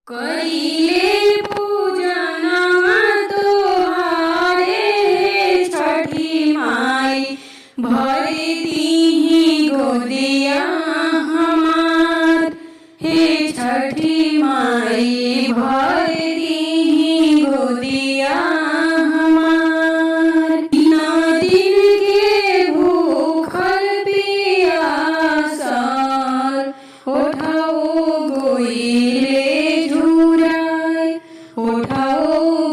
कइले पूजनवा तोहारे छठी माई, भर दीही गोदिया हमार। हे छठी माई भर दीही गोदिया हमार। बिना दिन के भूखल पियासल, उठाओ गोइले झुराय, उठाओ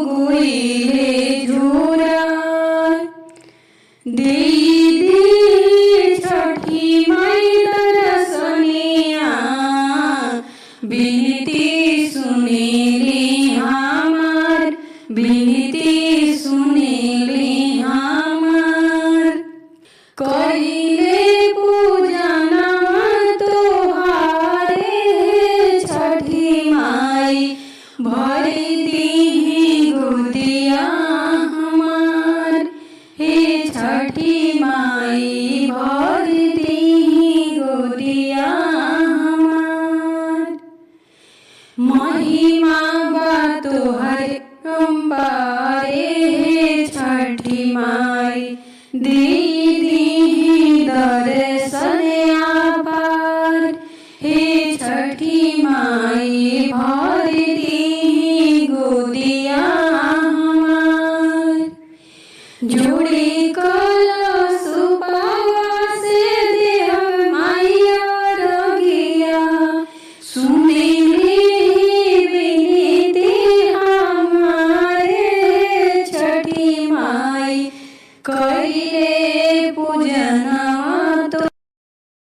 गोइले झुराय। दीदी छठी माई दर्शनिया, बिनती सुनेली हमार, बिनती सुनेली हमार। कइले पूजनवा तोहारे छठी माई, भर दीही गोदिया हमार। हे छठी माई भर दीही गोदिया हमार। महिमा बा तोहर अम्बारे हे छठी माई, दीदी दर्शन आपार। हे छठी माई